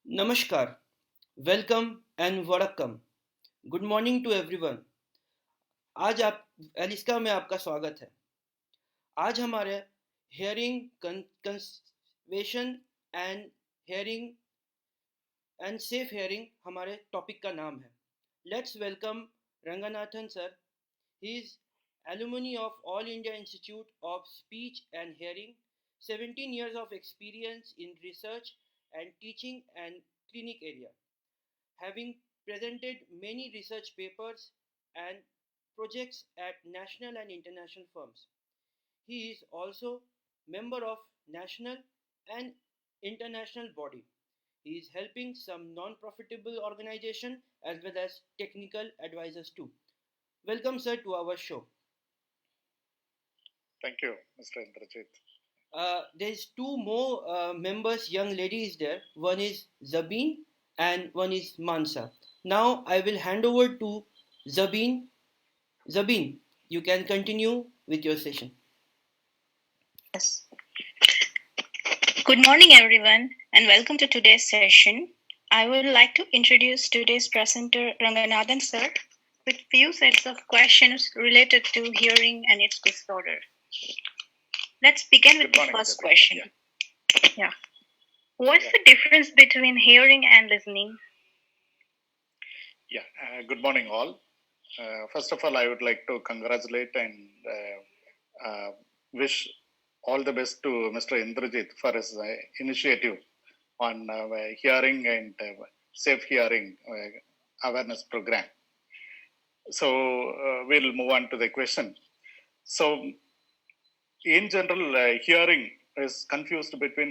नमस्कार, welcome and vanakkam. Good morning to everyone. आज आप एलिस्का में आपका स्वागत है। आज हमारे hearing conservation and hearing and safe hearing हमारे टॉपिक का नाम है। Let's welcome Ranganathan sir. He is alumni of All India Institute of Speech and Hearing, 17 years of experience in research and teaching and clinic area, having presented many research papers and projects at national and international firms. He is also member of national and international body. He is helping some non-profitable organization as well as technical advisors too. Welcome sir to our show. Thank you, Mr. Indrajit. There's two more members, young ladies there. One is Zabeen and one is Mansa. Now I will hand over to Zabeen. Zabeen, you can continue with your session. Yes. Good morning, everyone, and welcome to today's session. I would like to introduce today's presenter, Ranganathan sir, with few sets of questions related to hearing and its disorder. Let's begin with the first question. Yeah. What's the difference between hearing and listening? Good morning, all. First of all, I would like to congratulate and wish all the best to Mr. Indrajit for his initiative on hearing and safe hearing awareness program. So we'll move on to the question. So in general, hearing is confused between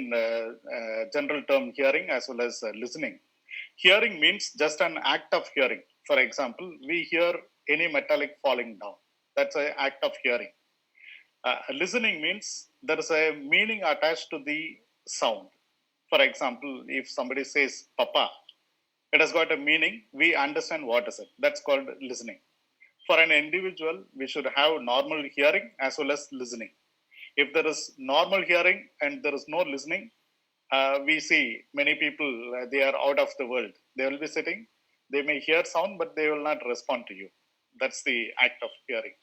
general term hearing as well as listening. Hearing means just an act of hearing. For example, we hear any metallic falling down. That's an act of hearing. Listening means there is a meaning attached to the sound. For example, if somebody says Papa, it has got a meaning. We understand what is it. That's called listening. For an individual, we should have normal hearing as well as listening. If there is normal hearing and there is no listening, we see many people, they are out of the world. They will be sitting, they may hear sound, but they will not respond to you. That's the act of hearing.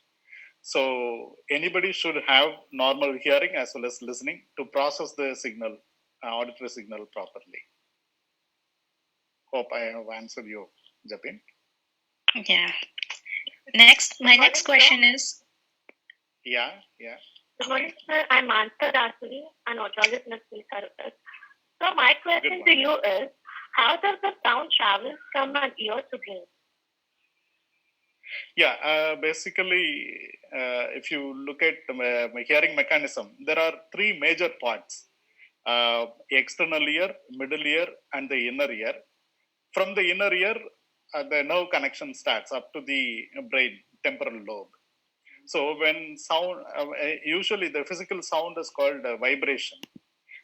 So anybody should have normal hearing as well as listening to process the signal, auditory signal properly. Hope I have answered you, Japin. Yeah. My next question is. Yeah. Good morning, sir. I'm Mansa Dasuri, an audiologist and a speech therapist. So my question to you is, how does the sound travel from an ear to brain? Basically, if you look at my hearing mechanism, there are three major parts: external ear, middle ear, and the inner ear. From the inner ear, the nerve connection starts up to the brain, temporal lobe. So when sound, usually the physical sound is called vibration.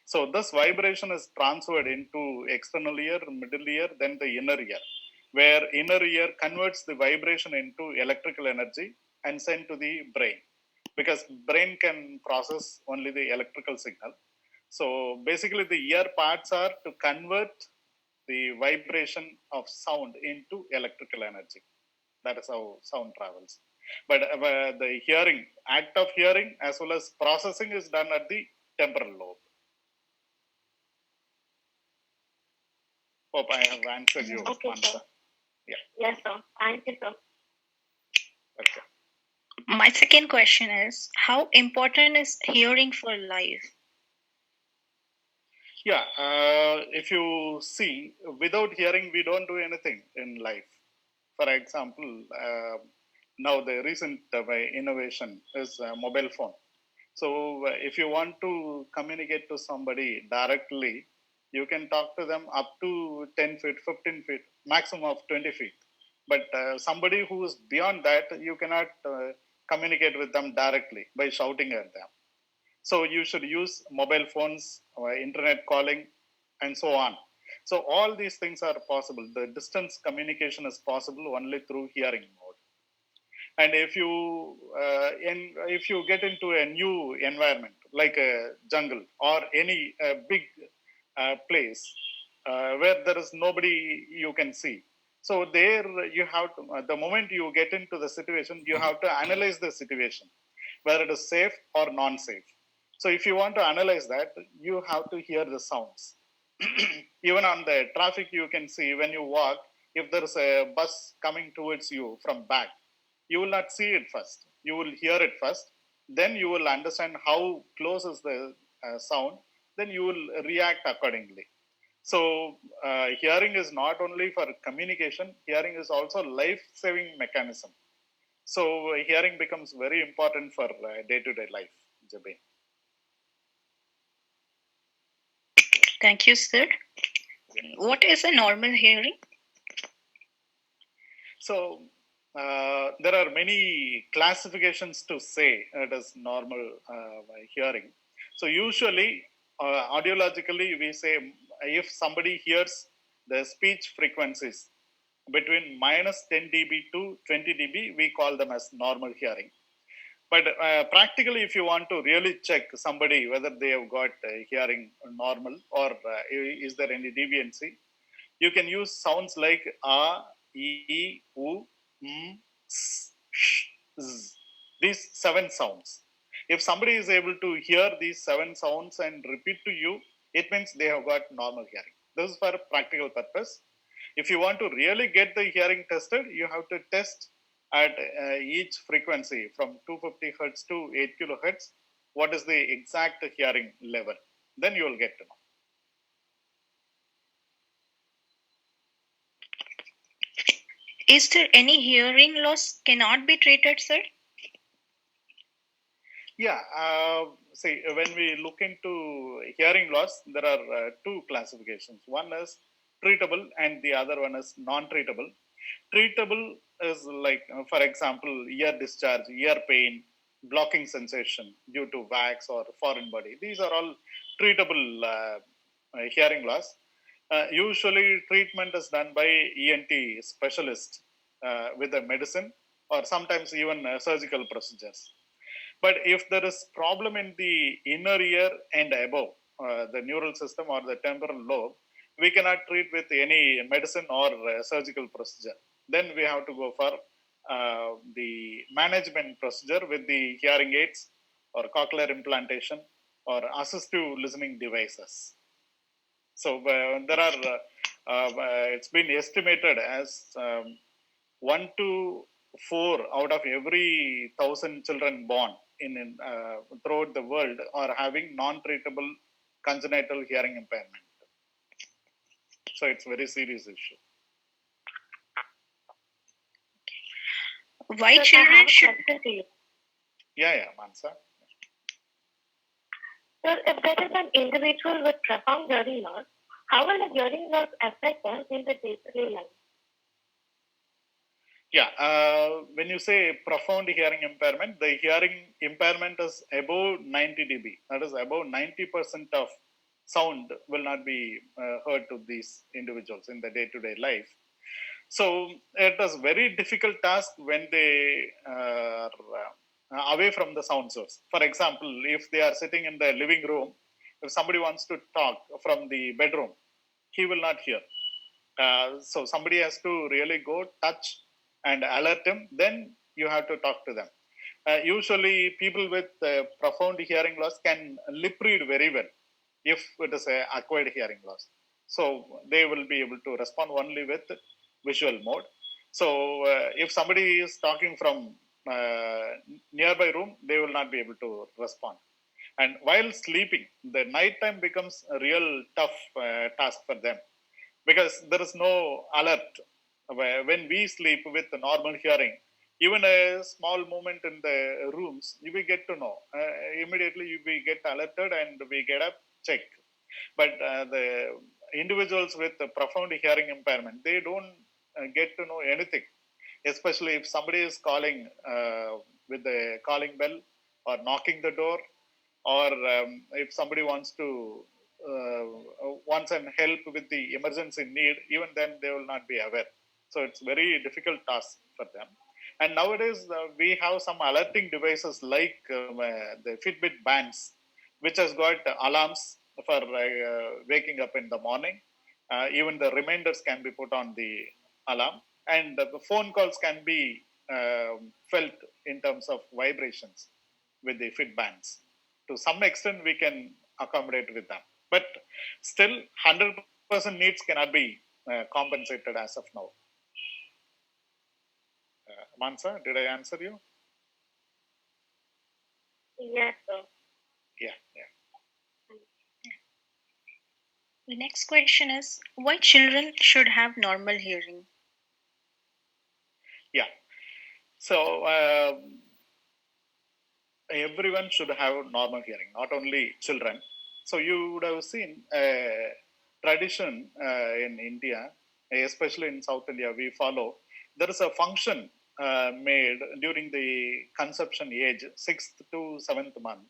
So this vibration is transferred into external ear, middle ear, then the inner ear, where inner ear converts the vibration into electrical energy and sent to the brain, because brain can process only the electrical signal. So basically the ear parts are to convert the vibration of sound into electrical energy. That is how sound travels. But the hearing, act of hearing as well as processing is done at the temporal lobe. Hope I have answered you, okay, Mansa. Sir. Yes, sir. Thank you, sir. Okay. My second question is, how important is hearing for life? If you see, without hearing, we don't do anything in life. For example, now the recent innovation is mobile phone. So if you want to communicate to somebody directly, you can talk to them up to 10 feet, 15 feet, maximum of 20 feet. But somebody who is beyond that, you cannot communicate with them directly by shouting at them. So you should use mobile phones, internet calling, and so on. So all these things are possible. The distance communication is possible only through hearing mode. And if you get into a new environment like a jungle or any big place, where there is nobody you can see. So there you have to, the moment you get into the situation, you have to analyze the situation, whether it is safe or non-safe. So if you want to analyze that, you have to hear the sounds. Even on the traffic, you can see when you walk, if there is a bus coming towards you from back, you will not see it first. You will hear it first. Then you will understand how close is the sound. Then you will react accordingly. So hearing is not only for communication, hearing is also life-saving mechanism. So hearing becomes very important for day-to-day life, Jabin. Thank you, sir. What is a normal hearing? So there are many classifications to say it is normal hearing. So usually, audiologically, we say if somebody hears the speech frequencies between minus 10 dB to 20 dB, we call them as normal hearing. But practically, if you want to really check somebody whether they have got hearing normal or is there any deviancy, you can use sounds like a, e, u, s, sh, z. These 7 sounds. If somebody is able to hear these 7 sounds and repeat to you, it means they have got normal hearing. This is for a practical purpose. If you want to really get the hearing tested, you have to test at each frequency from 250 hertz to 8 kilohertz. What is the exact hearing level? Then you will get to know. Is there any hearing loss cannot be treated, sir? Yeah, see, when we look into hearing loss, there are 2 classifications. One is treatable and the other one is non-treatable. Treatable is like, for example, ear discharge, ear pain, blocking sensation due to wax or foreign body. These are all treatable hearing loss. Usually, treatment is done by ENT specialist with a medicine or sometimes even surgical procedures. But if there is problem in the inner ear and above, the neural system or the temporal lobe, we cannot treat with any medicine or surgical procedure. Then we have to go for the management procedure with the hearing aids or cochlear implantation or assistive listening devices. So there are, it's been estimated as 1 to 4 out of every 1,000 children born in throughout the world are having non-treatable congenital hearing impairment. So it's a very serious issue. Why children should? Yeah, Mansa. So if there is an individual with profound hearing loss, how will the hearing loss affect them in the day-to-day life? Yeah, when you say profound hearing impairment, the hearing impairment is above 90 dB. That is above 90% of sound will not be heard to these individuals in the day-to-day life. So it is very difficult task when they are away from the sound source. For example, if they are sitting in the living room, if somebody wants to talk from the bedroom, he will not hear. So somebody has to really go touch and alert him, then you have to talk to them. Usually people with profound hearing loss can lip read very well if it is an acquired hearing loss. So they will be able to respond only with visual mode. So if somebody is talking from nearby room, they will not be able to respond. And while sleeping, the nighttime becomes a real tough task for them because there is no alert. When we sleep with the normal hearing, even a small movement in the rooms, we get to know. Immediately we get alerted and we get up, check. But the individuals with the profound hearing impairment, they don't get to know anything, especially if somebody is calling with the calling bell or knocking the door, or if somebody wants to wants an help with the emergency need, even then they will not be aware. So it's very difficult task for them. And nowadays we have some alerting devices like the Fitbit bands, which has got alarms for waking up in the morning. Even the reminders can be put on the alarm, and the phone calls can be felt in terms of vibrations with the fit bands. To some extent, we can accommodate with them, but still, 100% needs cannot be compensated as of now. Mansa, did I answer you? Yes, sir. Yeah. The next question is why children should have normal hearing? Yeah. So everyone should have normal hearing, not only children. So you would have seen a tradition in India, especially in South India, we follow. There is a function made during the conception age, 6th to 7th month,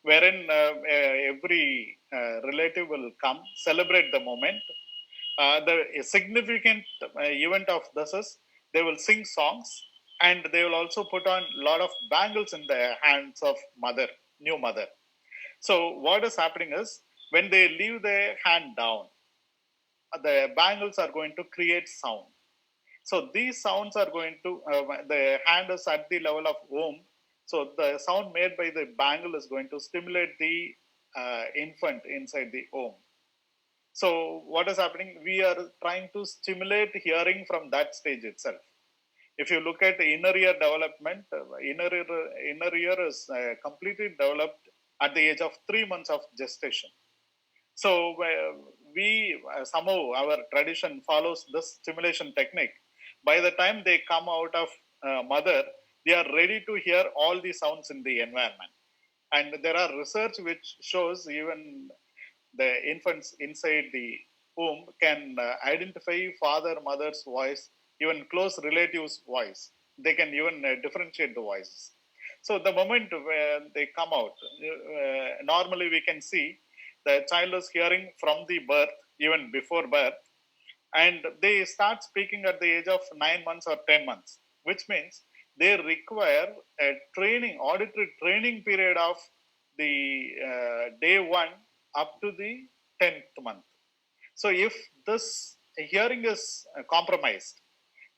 wherein every relative will come, celebrate the moment. The significant event of this is they will sing songs, and they will also put on a lot of bangles in the hands of new mother. So what is happening is when they leave their hand down, the bangles are going to create sound. So these sounds are going to, the hand is at the level of womb. So the sound made by the bangle is going to stimulate the infant inside the womb. So what is happening? We are trying to stimulate hearing from that stage itself. If you look at the inner ear development, inner ear is completely developed at the age of 3 months of gestation. So we somehow our tradition follows this stimulation technique. By the time they come out of mother, they are ready to hear all the sounds in the environment. And there are research which shows even the infants inside the womb can identify father, mother's voice, even close relatives' voice. They can even differentiate the voices. So the moment when they come out, normally we can see the child is hearing from the birth, even before birth, and they start speaking at the age of 9 months or 10 months, which means they require a auditory training period of the day one up to the 10th month. So if this hearing is compromised,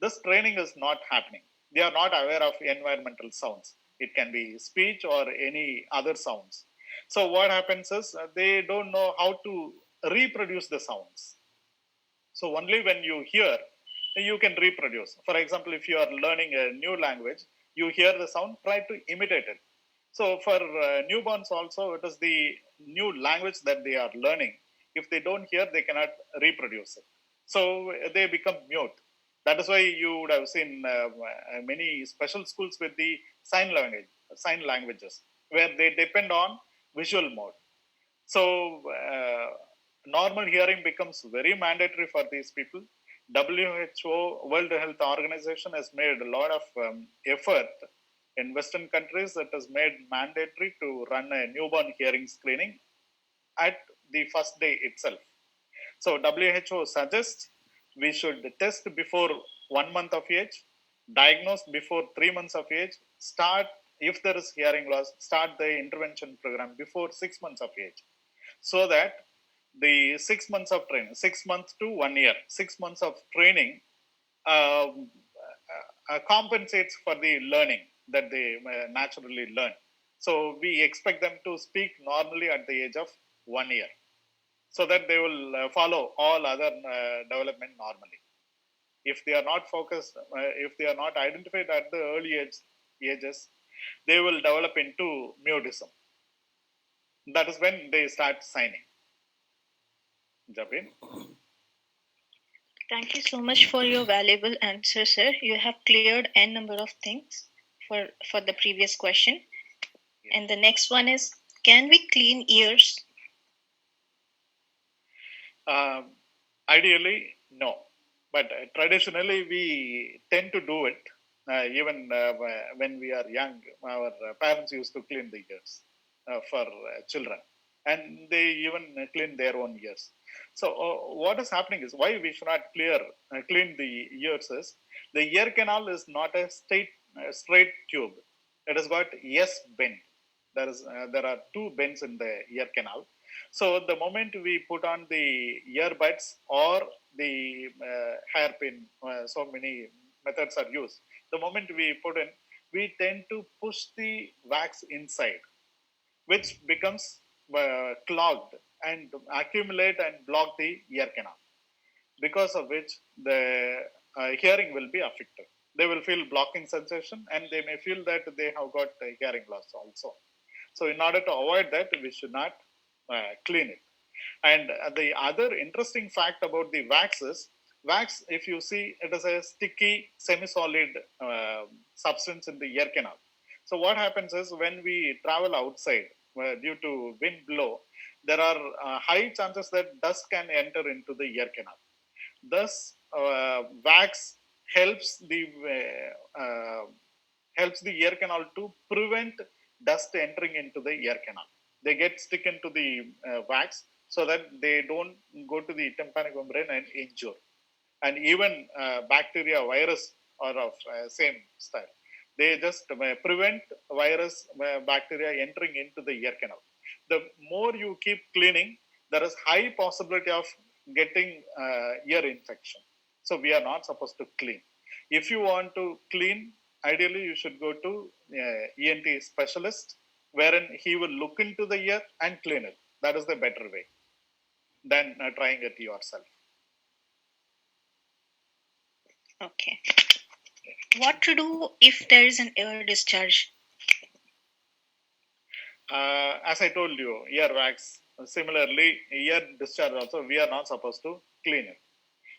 this training is not happening. They are not aware of environmental sounds. It can be speech or any other sounds. So what happens is they don't know how to reproduce the sounds. So only when you hear, you can reproduce. For example, if you are learning a new language, you hear the sound, try to imitate it. So for newborns also, it is the new language that they are learning. If they don't hear, they cannot reproduce it. So they become mute. That is why you would have seen many special schools with the sign languages, where they depend on visual mode. So normal hearing becomes very mandatory for these people. WHO, World Health Organization, has made a lot of effort in Western countries. It is made mandatory to run a newborn hearing screening at the first day itself. So WHO suggests we should test before 1 month of age, diagnose before 3 months of age, start, if there is hearing loss, start the intervention program before 6 months of age, so that the 6 months of training, 6 months to 1 year, 6 months of training compensates for the learning that they naturally learn. So we expect them to speak normally at the age of 1 year, so that they will follow all other development normally. If they are not focused, if they are not identified at the early ages, they will develop into mutism. That is when they start signing. Jabin. Thank you so much for your valuable answer, sir. You have cleared n number of things for the previous question. Yeah. And the next one is, can we clean ears? Ideally, no. But traditionally, we tend to do it. Even when we are young, our parents used to clean the ears for children. And they even clean their own ears. So what is happening is, why we should not clean the ears is, the ear canal is not a straight tube. It has got S bend. There are two bends in the ear canal. So the moment we put on the earbuds or the hairpin, so many methods are used. The moment we put in, we tend to push the wax inside, which becomes clogged and accumulate and block the ear canal, because of which the hearing will be affected. They will feel blocking sensation and they may feel that they have got hearing loss also. So in order to avoid that, we should not clean it. And the other interesting fact about the wax is, wax, if you see, it is a sticky, semi-solid substance in the ear canal. So what happens is, when we travel outside, due to wind blow, there are high chances that dust can enter into the ear canal. Thus, wax helps the ear canal to prevent dust entering into the ear canal. They get stick into the wax so that they don't go to the tympanic membrane and injure. And even bacteria, virus are of same style. They just prevent virus, bacteria entering into the ear canal. The more you keep cleaning, there is high possibility of getting ear infection. So we are not supposed to clean. If you want to clean, ideally you should go to ENT specialist, wherein he will look into the ear and clean it. That is the better way than trying it yourself. Okay. What to do if there is an ear discharge? As I told you, ear wax, similarly, ear discharge also, we are not supposed to clean it.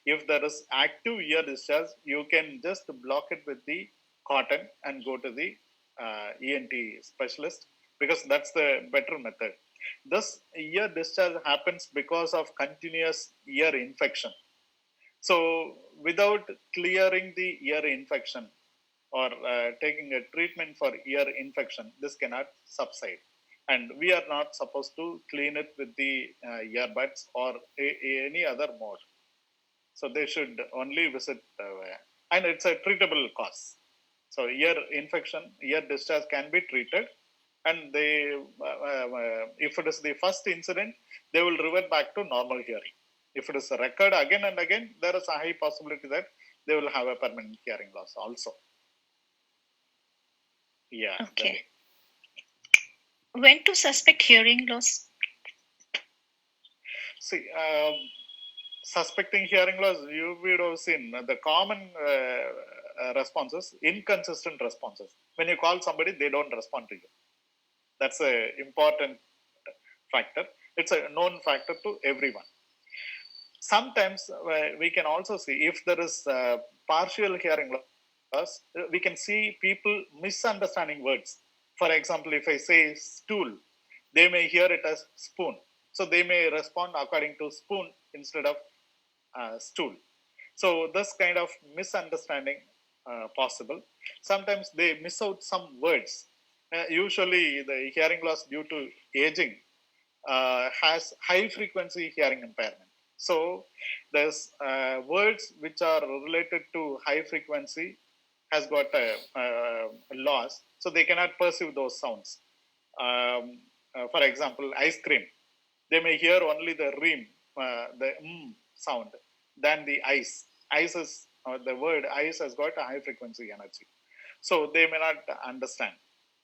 If there is active ear discharge, you can just block it with the cotton and go to the ENT specialist, because that's the better method. This ear discharge happens because of continuous ear infection. So without clearing the ear infection or taking a treatment for ear infection, this cannot subside. And we are not supposed to clean it with the earbuds or any other mode. So they should only visit, and it's a treatable cause. So ear infection, ear discharge can be treated, and if it is the first incident, they will revert back to normal hearing. If it is recurred again and again, there is a high possibility that they will have a permanent hearing loss also. Yeah. Okay. When to suspect hearing loss? See, suspecting hearing loss, you would have seen the common responses, inconsistent responses. When you call somebody, they don't respond to you. That's an important factor. It's a known factor to everyone. Sometimes we can also see, if there is partial hearing loss, we can see people misunderstanding words. For example, if I say stool, they may hear it as spoon. So they may respond according to spoon instead of stool. So this kind of misunderstanding possible. Sometimes they miss out some words. Usually the hearing loss due to aging has high frequency hearing impairment. So there's words which are related to high frequency has got a loss, so they cannot perceive those sounds. For example, ice cream, they may hear only the ream, the sound, than the ice. Ice is the word ice has got a high frequency energy, so they may not understand.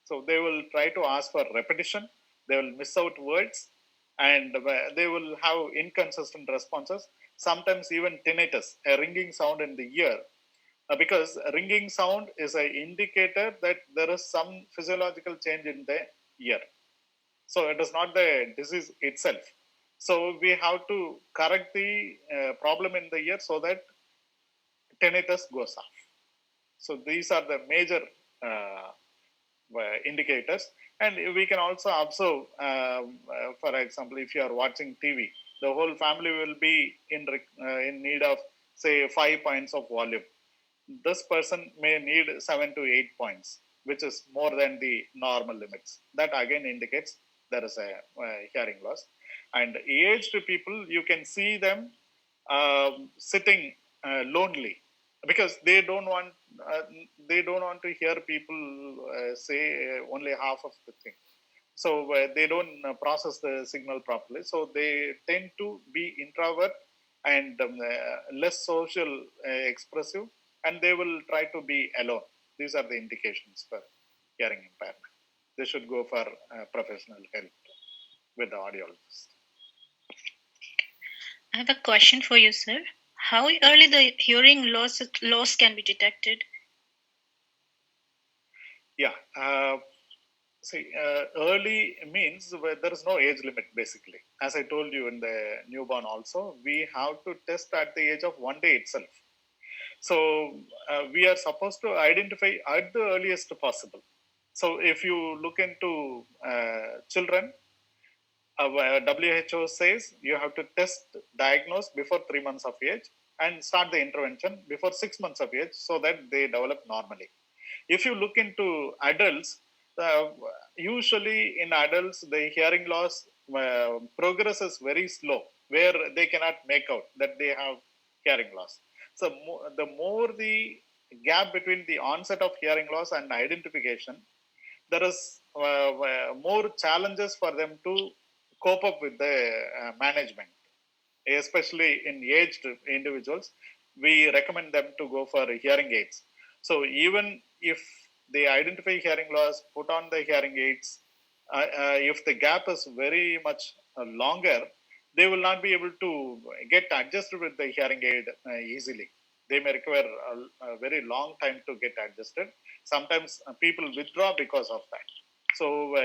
So they will try to ask for repetition. They will miss out words, and they will have inconsistent responses. Sometimes even tinnitus, a ringing sound in the ear, because a ringing sound is an indicator that there is some physiological change in the ear. So it is not the disease itself. So we have to correct the problem in the ear so that tinnitus goes off. So these are the major indicators. And we can also observe, for example, if you are watching TV, the whole family will be in need of, say, 5 points of volume. This person may need 7 to 8 points, which is more than the normal limits. That again indicates there is a hearing loss. And aged people, you can see them sitting lonely, because they don't want to hear people say only half of the thing. So they don't process the signal properly. So they tend to be introvert and less social expressive, and they will try to be alone. These are the indications for hearing impairment. They should go for professional help with the audiologist. I have a question for you, sir. How early the hearing loss can be detected? Yeah. See, early means where there is no age limit, basically. As I told you in the newborn also, we have to test at the age of 1 day itself. So we are supposed to identify at the earliest possible. So if you look into children, WHO says you have to test, diagnose before 3 months of age and start the intervention before 6 months of age so that they develop normally. If you look into adults, uh, usually in adults, the hearing loss progress is very slow, where they cannot make out that they have hearing loss. So the more the gap between the onset of hearing loss and identification, there is more challenges for them to cope up with the management, especially in aged individuals. We recommend them to go for hearing aids. So even if they identify hearing loss, put on the hearing aids, if the gap is very much longer, they will not be able to get adjusted with the hearing aid easily. They may require a very long time to get adjusted. Sometimes people withdraw because of that. So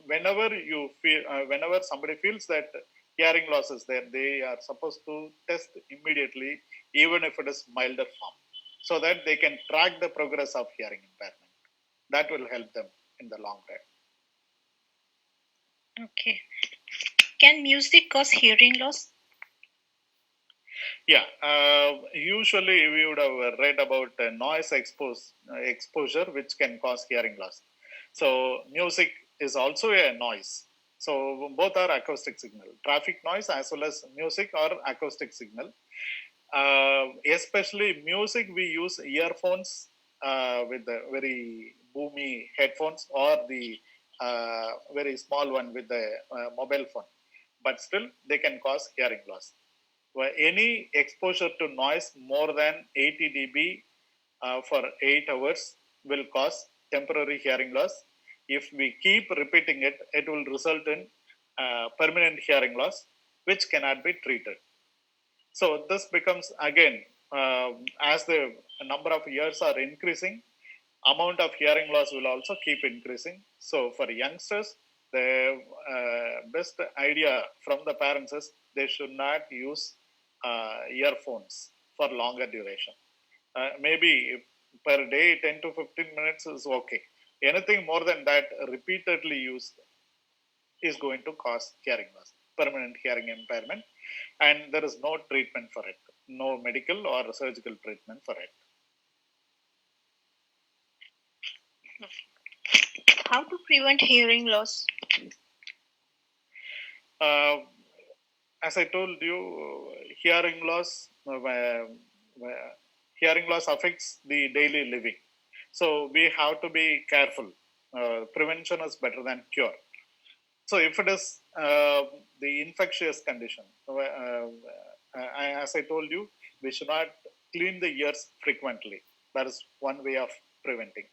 whenever somebody feels that hearing loss is there, they are supposed to test immediately, even if it is milder form, so that they can track the progress of hearing impairment. That will help them in the long run. Okay. Can music cause hearing loss? Yeah, usually we would have read about noise exposure, which can cause hearing loss. So music is also a noise. So both are acoustic signal. Traffic noise as well as music or acoustic signal. Especially music, we use earphones with the very boomy headphones, or the very small one with the mobile phone. But still, they can cause hearing loss. Any exposure to noise more than 80 dB for 8 hours will cause temporary hearing loss. If we keep repeating it, it will result in permanent hearing loss, which cannot be treated. So this becomes again, as the number of years are increasing, amount of hearing loss will also keep increasing. So for youngsters, the best idea from the parents is they should not use earphones for longer duration. Maybe per day 10 to 15 minutes is okay. Anything more than that repeatedly used is going to cause hearing loss, permanent hearing impairment, and there is no treatment for it, no medical or surgical treatment for it. How to prevent hearing loss? As I told you, hearing loss affects the daily living. So we have to be careful. Prevention is better than cure. So if it is the infectious condition, as I told you, we should not clean the ears frequently. That is one way of preventing.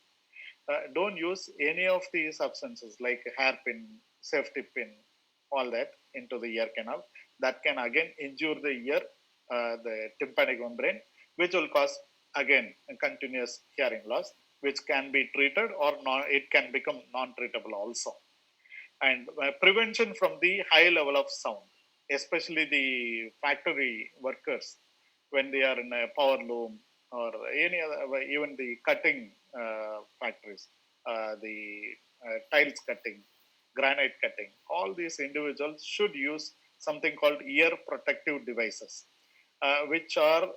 Don't use any of these substances like hairpin, safety pin, all that into the ear canal. That can again injure the ear, the tympanic membrane, which will cause again a continuous hearing loss, which can be treated or not. It can become non-treatable also. And prevention from the high level of sound, especially the factory workers when they are in a power loom or any other, even the cutting factories, the tiles cutting, granite cutting, all these individuals should use something called ear protective devices, which are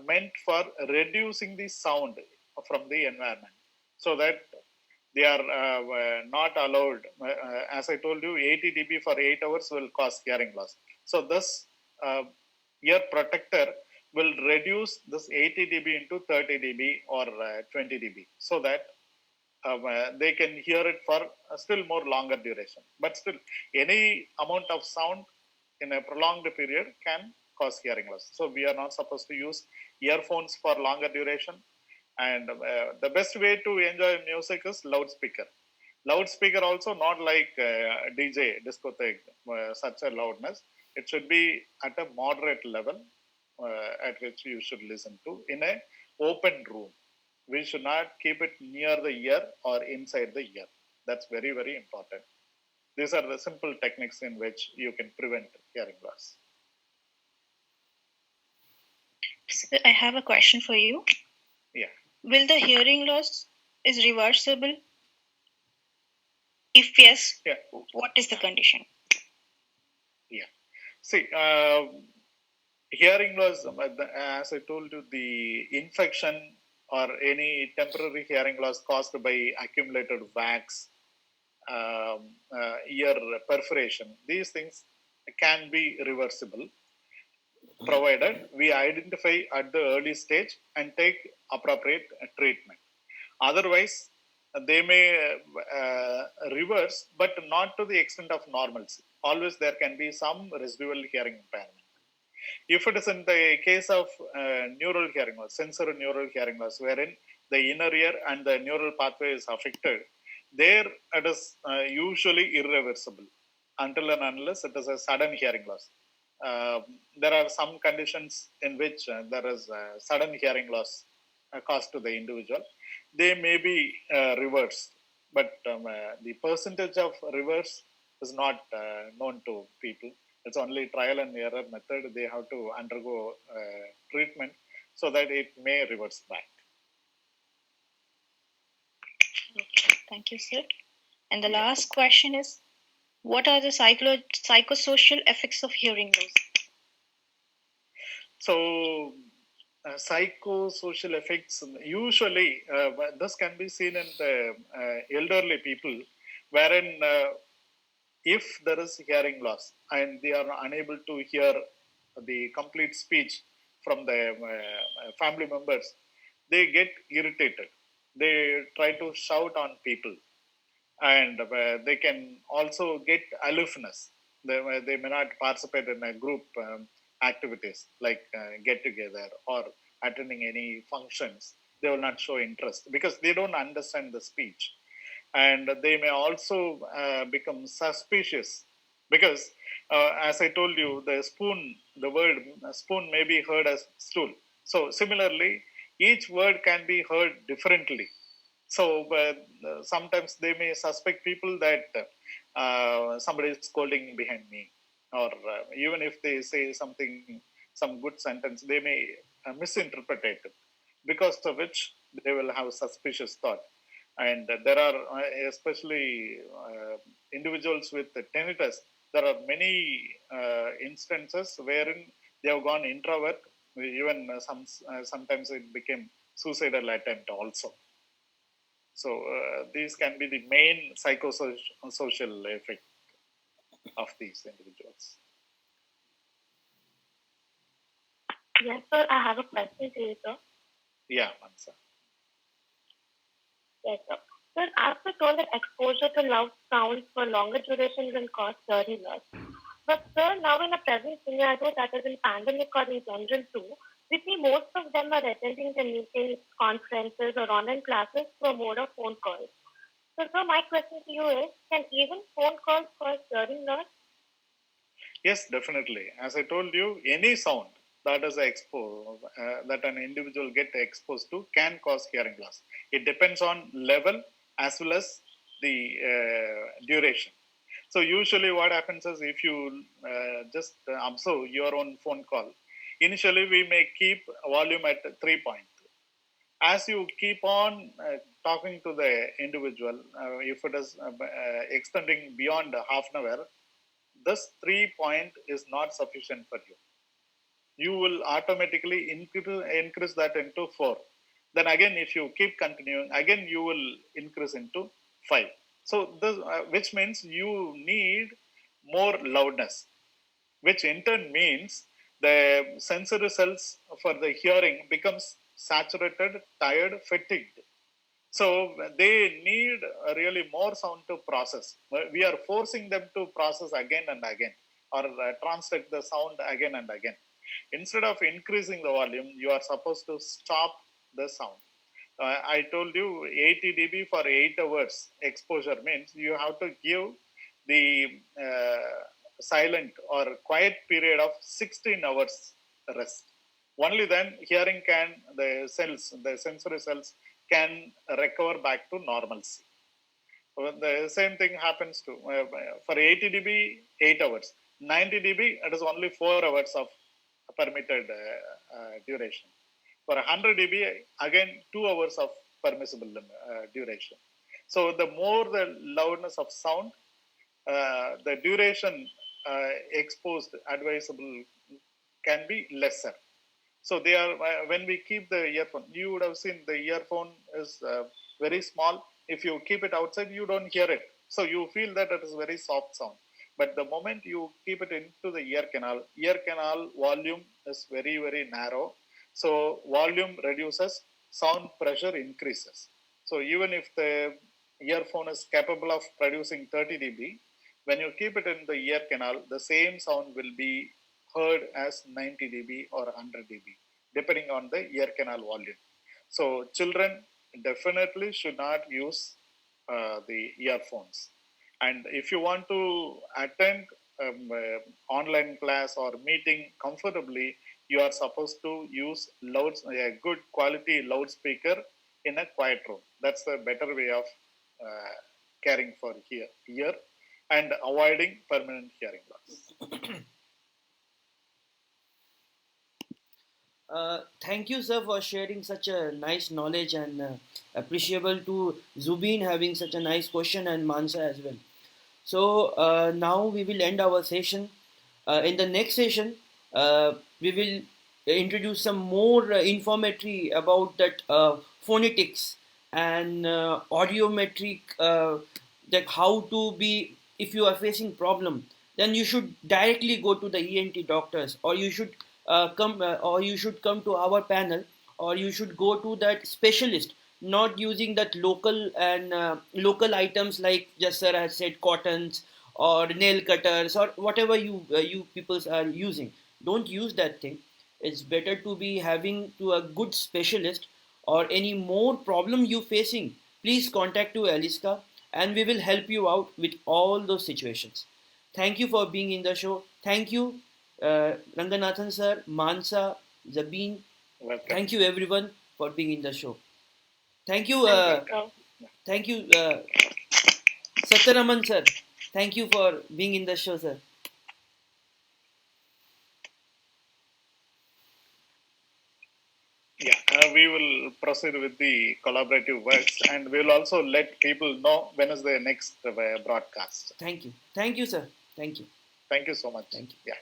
meant for reducing the sound from the environment, so that they are not allowed. As I told you, 80 dB for 8 hours will cause hearing loss. So this ear protector will reduce this 80 dB into 30 dB or 20 dB, so that they can hear it for a still more longer duration. But still, any amount of sound in a prolonged period can cause hearing loss. So we are not supposed to use earphones for longer duration. And the best way to enjoy music is loudspeaker. Loudspeaker also not like DJ, discotheque, such a loudness. It should be at a moderate level at which you should listen to in a open room. We should not keep it near the ear or inside the ear. That's very, very important. These are the simple techniques in which you can prevent hearing loss. So I have a question for you. Yeah. Will the hearing loss is reversible? If yes, Yeah. what is the condition? Yeah. See, hearing loss, as I told you, the infection or any temporary hearing loss caused by accumulated wax, ear perforation, these things can be reversible, provided we identify at the early stage and take appropriate treatment. Otherwise, they may reverse, but not to the extent of normalcy. Always there can be some residual hearing impairment. If it is in the case of neural hearing loss, sensory neural hearing loss, wherein the inner ear and the neural pathway is affected, there it is usually irreversible until and unless it is a sudden hearing loss. There are some conditions in which there is sudden hearing loss caused to the individual. They may be reversed, but the percentage of reverse is not known to people. It's only trial and error method. They have to undergo treatment so that it may reverse back. Okay, thank you, sir. And the last question is, what are the psychosocial effects of hearing loss? So, psychosocial effects, usually this can be seen in the elderly people, wherein if there is hearing loss and they are unable to hear the complete speech from the family members, they get irritated. They try to shout on people, and they can also get aloofness. They may not participate in a group activities like get together or attending any functions. They will not show interest because they don't understand the speech, and they may also become suspicious because as I told you, the word spoon may be heard as stool. So similarly, each word can be heard differently. So sometimes they may suspect people that somebody is scolding behind me, or even if they say something, some good sentence, they may misinterpret it, because of which they will have suspicious thought. And there are especially individuals with tinnitus. There are many instances wherein they have gone introvert. Even sometimes it became suicidal attempt also. So these can be the main psychosocial effect of these individuals. Yes, sir. I have a question to you, sir. Yeah, Mansa. Yes, sir. Sir, as we told that exposure to loud sounds for longer duration will cause hearing loss. But sir, now in the present scenario that is in pandemic or in general too, we see most of them are attending the meetings, conferences or online classes through a mode of phone calls. So sir, my question to you is, can even phone calls cause hearing loss? Yes, definitely. As I told you, any sound that is that an individual get exposed to can cause hearing loss. It depends on level as well as the duration. So usually what happens is, if you just observe your own phone call, initially we may keep volume at 3 point. As you keep on talking to the individual, if it is extending beyond half an hour, this 3 point is not sufficient for you. You will automatically increase that into 4. Then again, if you keep continuing, again you will increase into 5. So this, which means you need more loudness, which in turn means the sensory cells for the hearing becomes saturated, tired, fatigued. So they need really more sound to process. We are forcing them to process again and again, or translate the sound again and again. Instead of increasing the volume, you are supposed to stop the sound. I told you 80 dB for 8 hours exposure means you have to give the silent or quiet period of 16 hours rest. Only then the sensory cells can recover back to normalcy. So the same thing happens to for 80 dB 8 hours, 90 dB it is only 4 hours of permitted duration. For 100 dB again 2 hours of permissible duration. So the more the loudness of sound, the duration exposed advisable can be lesser. So they are when we keep the earphone, you would have seen the earphone is very small. If you keep it outside, you don't hear it. So you feel that it is very soft sound. But the moment you keep it into the ear canal volume is very, very narrow. So volume reduces, sound pressure increases. So even if the earphone is capable of producing 30 dB, when you keep it in the ear canal, the same sound will be heard as 90 dB or 100 dB, depending on the ear canal volume. So children definitely should not use the earphones. And if you want to attend online class or meeting comfortably, you are supposed to use a good quality loudspeaker in a quiet room. That's the better way of caring for ear and avoiding permanent hearing loss. Thank you, sir, for sharing such a nice knowledge, and appreciable to Zubin having such a nice question and Mansa as well. So now we will end our session. In the next session, we will introduce some more information about that phonetics and audiometric, that how to be, if you are facing problem, then you should directly go to the ENT doctors, or you should come to our panel, or you should go to that specialist, not using that local and local items like just sir has said cottons or nail cutters or whatever you people are using. Don't use that thing. It's better to be having to a good specialist. Or any more problem you facing, please contact to Aliska, and we will help you out with all those situations. Thank you for being in the show. Thank you, Ranganathan sir, Mansa, Zabeen. Welcome. Thank you everyone for being in the show. Thank you, Satyaraman sir. Thank you for being in the show, sir. Yeah, we will proceed with the collaborative works, and we will also let people know when is the next broadcast. Thank you, sir. Thank you. Thank you so much. Thank you. Yeah.